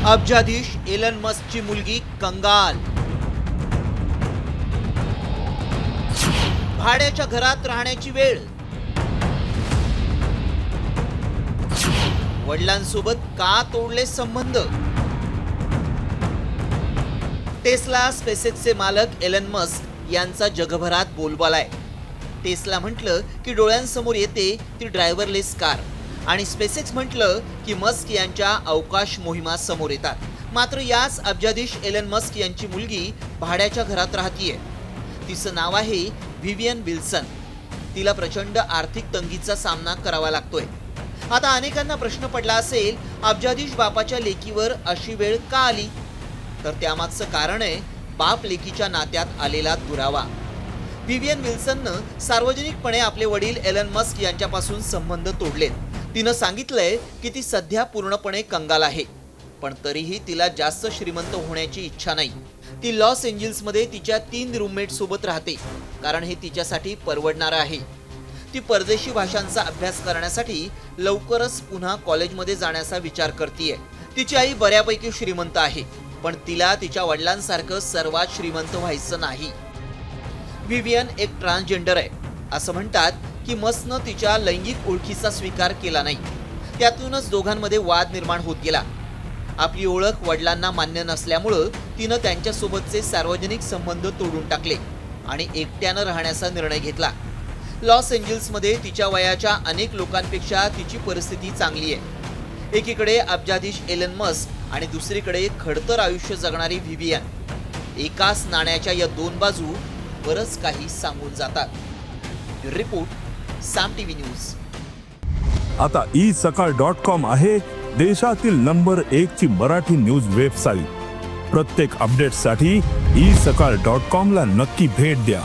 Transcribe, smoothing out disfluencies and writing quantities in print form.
अब्जाधीश Elon मस्कची मुलगी कंगाल. भाड्याच्या घरात राहण्याची वेळ. वडिलांसोबत का तोडले संबंध. टेस्ला स्पेसएक्सचे मालक एलन मस्क यांचा जगभरात बोलबाला आहे. टेस्ला म्हटलं की डोळ्यांसमोर येते ती ड्रायव्हरलेस कार आणि स्पेसएक्स म्हटलं की मस्क यांच्या अवकाश मोहिमा समोर येतात. मात्र याच अब्जाधीश एलन मस्क यांची मुलगी भाड्याच्या घरात राहतीये. तिचं नाव आहे व्हिवियन विल्सन. तिला प्रचंड आर्थिक तंगीचा सामना करावा लागतोय. आता अनेकांना प्रश्न पडला असेल, अब्जाधीश बापाच्या लेकीवर अशी वेळ का आली? तर त्यामागचं कारण आहे बाप लेकीच्या नात्यात आलेला दुरावा. व्हिवियन विल्सननं सार्वजनिकपणे आपले वडील एलन मस्क यांच्यापासून संबंध तोडलेत. तिनं सांगितलंय की ती सध्या पूर्णपणे कंगाल आहे, पण तरीही तिला जास्त श्रीमंत होण्याची इच्छा नाही. ती लॉस एंजिल्समध्ये तिच्या 3 रूममेट सोबत राहते, कारण हे तिच्यासाठी परवडणारं आहे. ती परदेशी भाषांचा अभ्यास करण्यासाठी लवकरच पुन्हा कॉलेजमध्ये जाण्याचा विचार करतीये. तिची आई बऱ्यापैकी श्रीमंत आहे, पण तिला तिच्या वडिलांसारखं सर्वात श्रीमंत व्हायचं नाही. व्हिवियन एक ट्रान्सजेंडर आहे. असं म्हणतात की मस्कनं तिच्या लैंगिक ओळखीचा स्वीकार केला नाही. त्यातूनच दोघांमध्ये वाद निर्माण होत गेला. आपली ओळख वडिलांना मान्य नसल्यामुळं तिनं त्यांच्यासोबतचे सार्वजनिक संबंध तोडून टाकले आणि एकट्यानं राहण्याचा निर्णय घेतला. लॉस एंजिल्समध्ये तिच्या वयाच्या अनेक लोकांपेक्षा तिची परिस्थिती चांगली आहे. एकीकडे अब्जाधीश एलन मस्क आणि दुसरीकडे खडतर आयुष्य जगणारी व्हिवियन. एकाच नाण्याच्या या 2 बाजू बरंच काही सांगून जातात. रिपोर्ट साम टीव्ही न्यूज. आता isakal.com आहे देशातील नंबर 1 ची मराठी न्यूज वेबसाईट. प्रत्येक अपडेटसाठी isakal.com ला नक्की भेट द्या.